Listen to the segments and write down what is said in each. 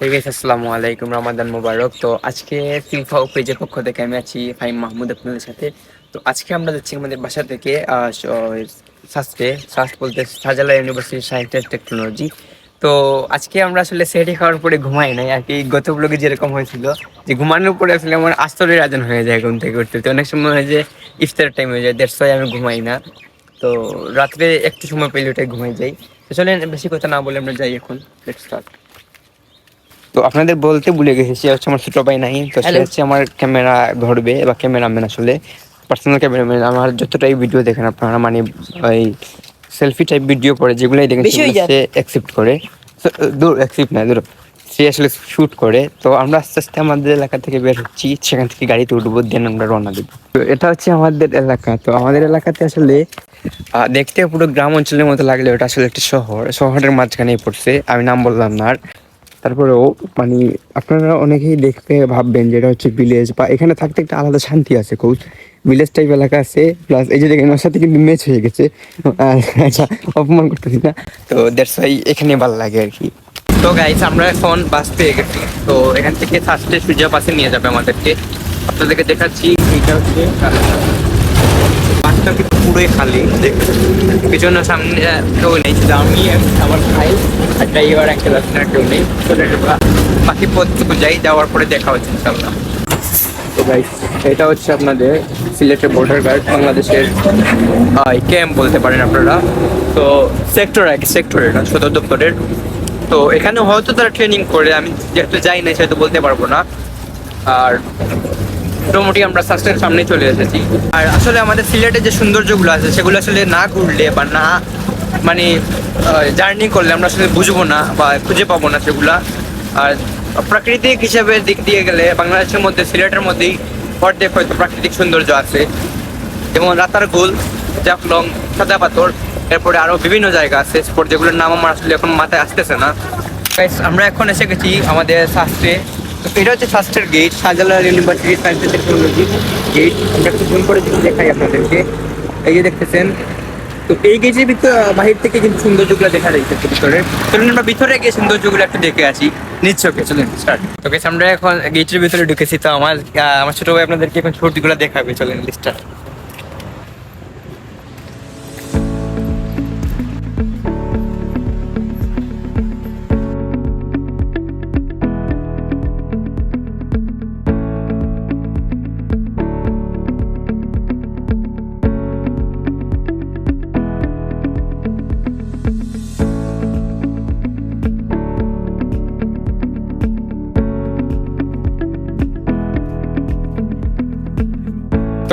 ঠিক আছে, আসসালামু আলাইকুম, রমাদান মুবারক। তো আজকে ফিফা পেজের পক্ষ থেকে আমি আছি ফাহিম মাহমুদ আপনাদের সাথে। তো আজকে আমরা যাচ্ছি আমাদের বাসা থেকে সাস্ট বলতে Shahjalal University Science and technology. তো আজকে আমরা আসলে সেহরি খাওয়ার পরে ঘুমাই নাই আর কি। গত ব্লগে যেরকম হয়েছিল যে ঘুমানোর পরে আসলে আমার আসরের আজান হয়ে যায় ঘুম থেকে উঠতে উঠতে। অনেক সময় হয় যে ইফতার টাইম হয়ে যায়, দ্যাটস ওয়াই আমি ঘুমাই না। তো রাত্রে একটু সময় পেলে ওটাই ঘুমাই যাই। তো চলেন বেশি কথা না বলে আমরা যাই এখন। Let's start. তো আপনাদের বলতে ভুলে গেছি, সে হচ্ছে আমার ছোট ভাই নাই। তো সে হচ্ছে আমার ক্যামেরা ধরবে বা ক্যামেরাম্যান, আসলে পার্সোনাল ক্যামেরাম্যান। আমার যতটাই ভিডিও দেখেন আপনারা, মানে ওই সেলফি টাইপ ভিডিও করে যেগুলাই দেখেন সে অ্যাকসেপ্ট করে। দূর অ্যাকসেপ্ট না, দূর সে আসলে শ্যুট করে। তো আমরা আস্তে আস্তে আমাদের এলাকা থেকে বের হচ্ছি, সেখান থেকে গাড়িতে উঠবো, দেন আমরা রওনা দেবো। তো এটা হচ্ছে আমাদের এলাকা। তো আমাদের এলাকাতে আসলে দেখতে পুরো গ্রাম অঞ্চলের মতো লাগলে ওটা আসলে একটা শহরের মাঝখানেই পড়ছে। আমি নাম বললাম না। আর তারপরেও মানে আপনারা অনেকেই দেখতে ভাববেন যে এটা হচ্ছে ভিলেজ, বা এখানে থাকতে একটা আলাদা শান্তি আছে, খুব ভিলেজ টাইপ এলাকা আছে। প্লাস এই যে দেখেন ওর সাথে কিন্তু ম্যাচ হয়ে গেছে। আচ্ছা, অপমান করতেছি না। তো দ্যাটস ওয়াই এখানে ভালো লাগে আর কি। তো গাইস, আমরা এখন বাস পেয়ে গেছি। তো এখান থেকে ফার্স্টে সূর্য বাসে নিয়ে যাবে আমাদেরকে। আপনাদেরকে দেখাচ্ছি, এইটা হচ্ছে বাসটা কিন্তু পুরোই খালি। পিছনে সামনে কেউ নেই, শুধু আমি আমার ভাই আর ড্রাইভার একটা লাগছে, কেউ নেই। বাকি পথটুকু যাই, যাওয়ার পরে দেখা হচ্ছে ইনশাল্লাহ। তো গাইস, এটা হচ্ছে আপনাদের সিলেটের বর্ডার গার্ড, বাংলাদেশের ক্যাম্প বলতে পারেন আপনারা। তো সেক্টর এটা সদর দপ্তরের। তো এখানে হয়তো তারা ট্রেনিং করে, আমি যেহেতু যাই না সেহেতু বলতে পারবো না। আর মোটামুটি আমরা সাস্টের সামনে চলে এসেছি। আর আসলে আমাদের সিলেটের যে সৌন্দর্যগুলো আছে সেগুলো আসলে না ঘুরলে বা না মানে জার্নি করলে আমরা আসলে বুঝবো না বা খুঁজে পাবো না সেগুলা। আর প্রাকৃতিক হিসাবে দিক দিয়ে গেলে বাংলাদেশের মধ্যে সিলেটের মধ্যেই অর্ধেক হয়তো প্রাকৃতিক সৌন্দর্য আছে, যেমন রাতারগুল, জাফলং, সাদা পাথর, এরপরে আরও বিভিন্ন জায়গা আছে স্পট যেগুলোর নাম আমার আসলে এখন মাথায় আসতেছে না। আমরা এখন এসে গেছি আমাদের শাস্ত্রে। তো এটা হচ্ছে শাস্ত্রের gate, Shahjalal University Science and Technology gate. আমরা একটু জুম করে যদি দেখাই আপনাদেরকে, এই যে দেখতেছেন। তো এই গেটের বাহির থেকে কিন্তু সৌন্দর্যগুলো দেখা যাচ্ছে ভিতরে। চলুন আমরা ভিতরে গিয়ে সৌন্দর্যগুলো একটু দেখে আসি নিচ্ছকে। চলুন স্টার্ট। তো আমরা এখন গেটের ভিতরে ঢুকেছি। তো আমার ছোট ভাই আপনাদেরকে এখন ছবিগুলো দেখাবে, চলেন স্টার্ট।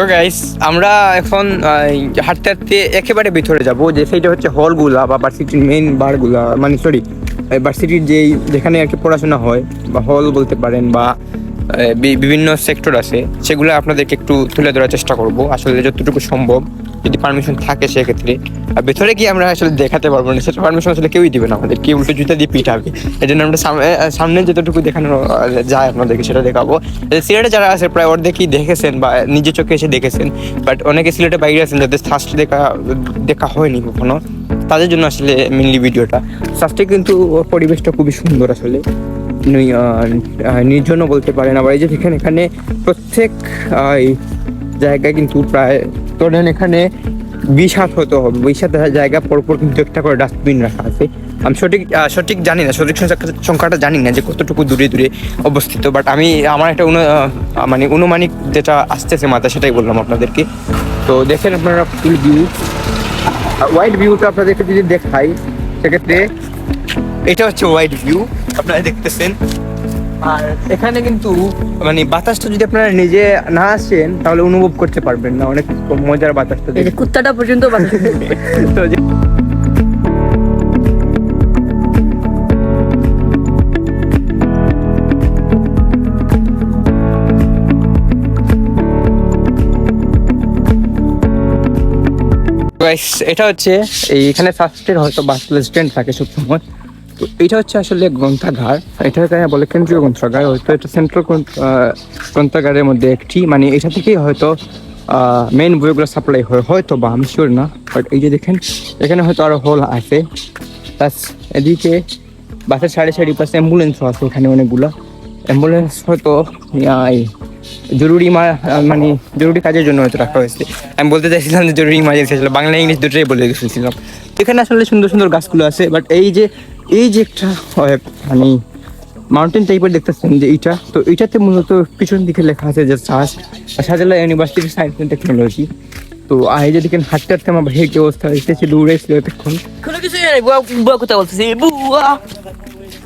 তো গাইস, আমরা এখন হাঁটতে হাঁটতে একেবারে ভিতরে যাব, যে সেইটা হচ্ছে হলগুলা বা ভার্সিটির মেইন বারগুলা, মানে সরি ভার্সিটির যেখানে আর কি পড়াশোনা হয়, বা হল বলতে পারেন, বা বিভিন্ন সেক্টর আছে, সেগুলো আপনাদেরকে একটু তুলে ধরার চেষ্টা করব আসলে যতটুকু সম্ভব, যদি পারমিশন থাকে সেক্ষেত্রে। আর ভেতরে গিয়ে আমরা আসলে দেখাতে পারবো না, সেটা পারমিশন আসলে কেউই দিবে না আমাদের, কেউ উল্টো জুতা দিয়ে পিটাবে। এই জন্য আমরা সামনে যতটুকু দেখানো যায় আপনাদেরকে সেটা দেখাবো। সিলেটে যারা আছে প্রায় অর্ধেকই দেখেছেন বা নিজের চোখে এসে দেখেছেন, বাট অনেকে সিলেটে বাইরে আছেন যাদের ফার্স্ট দেখা হয়নি কখনো, তাদের জন্য আসলে মেনলি ভিডিওটা। ফার্স্টে কিন্তু পরিবেশটা খুবই সুন্দর আসলে, নির্জনও বলতে পারেন। আবার এই যে এখানে প্রত্যেক জায়গায় কিন্তু প্রায় ধরেন এখানে 20 হাত হতে হবে, 20 হাত জায়গা পরপর কিন্তু একটা করে ডাস্টবিন রাখা আছে। আমি সঠিক জানি না, সঠিক সংখ্যাটা জানি না যে কতটুকু দূরে দূরে অবস্থিত, বাট আমি আমার একটা মানে অনুমানিক যেটা আসতেছে মাথায় সেটাই বললাম আপনাদেরকে। তো দেখেন আপনারা ফুল ভিউ, ওয়াইড ভিউটা আপনাদেরকে যদি দেখাই সেক্ষেত্রে এটা হচ্ছে ওয়াইড ভিউ আপনারা দেখতেছেন। আর এখানে কিন্তু মানে বাতাসটা যদি আপনারা নিজে না আসেন তাহলে অনুভব করতে পারবেন না, অনেক মজার বাতাসটা। কুত্তাটা পর্যন্ত তো এটা হচ্ছে এইখানে ফার্স্টের হয়তো বাস স্ট্যান্ড থাকে সবসময়। তো এটা হচ্ছে আসলে গ্রন্থাগার, এটাকে বলে কেন্দ্রীয় গ্রন্থাগার, হয়তো এটা সেন্ট্রাল গ্রন্থাগারের মধ্যে একটি, মানে এটা থেকেই হয়তো মেইন বইগুলো সাপ্লাই হয় হয়তো, বা আমি শিওর না। বাট এই যে দেখেন এখানে হয়তো আরো হল আছে, প্লাস এদিকে বাসের সারি পাশে অ্যাম্বুলেন্সও আছে এখানে অনেকগুলো। অ্যাম্বুলেন্স হয়তো মানে জরুরি কাজের জন্য হয়তো রাখা হয়েছে। আমি বলতে চাইছিলাম যে জরুরি ইমার্জেন্সি, আসলে বাংলা ইংলিশ দুটোই বলে দিয়েছিলাম। এখানে আসলে সুন্দর সুন্দর গাছগুলো আছে, বাট এই যে একটা মানে মাউন্টেন টাইপের দেখতেছেন যে এইটা, তো এইটাতে মূলত পিছন দিকে লেখা আছে যে Shahjalal University Science and technology. তো এই যে দেখেন হাঁটতে হাঁটতে আমার ভাইয়ের কি অবস্থা হয়েছে, দৌড়েছিল এতক্ষণ। কোনো কিছু নেই, বুয়া বুয়া কথা বলতেছি, বুয়া।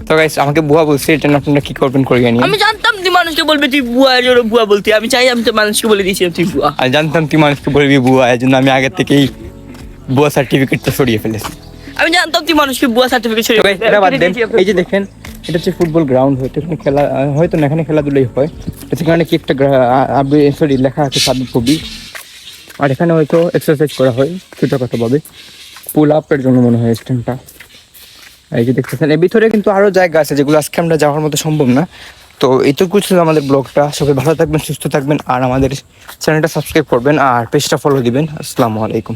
তো গাইস আমাকে বুয়া বলছে, এটা না আপনারা কি করবেন করে জানি। আমি জানতাম তুই মানুষকে বলবি তুই বুয়া, এর জন্য বুয়া বলতি। আমি চাই, আমি তো মানুষকে বলে দিয়েছিলাম তুই বুয়া। আর জানতাম তুই মানুষকে বলবি বুয়া, এর জন্য আমি আগে থেকেই বুয়া সার্টিফিকেটটা সরিয়ে ফেলেছি। আমি জানতাম তুই মানুষকে বুয়া সার্টিফিকেট তো guys, এটা বাদ দেন। এই যে দেখেন এটা হচ্ছে ফুটবল গ্রাউন্ড, হয়তো এখানে খেলা হয়তো না, এখানে খেলাধুলাই হয়। তো সেখানে কি একটা লেখা আছে সাবিক কবি। আর এখানে হয়তো এক্সারসাইজ করা হয় ছোটখাটোভাবে, পুল আপের জন্য মনে হয় স্ট্যান্ডটা। এই যে দেখতেছেন এর ভিতরে কিন্তু আরও জায়গা আছে যেগুলো আজকে আমরা যাওয়ার মতো সম্ভব না। তো এইটুকু ছিল আমাদের ব্লগটা। সবাই ভালো থাকবেন, সুস্থ থাকবেন, আর আমাদের চ্যানেলটা সাবস্ক্রাইব করবেন আর পেজটা ফলো দিবেন। আসসালামু আলাইকুম।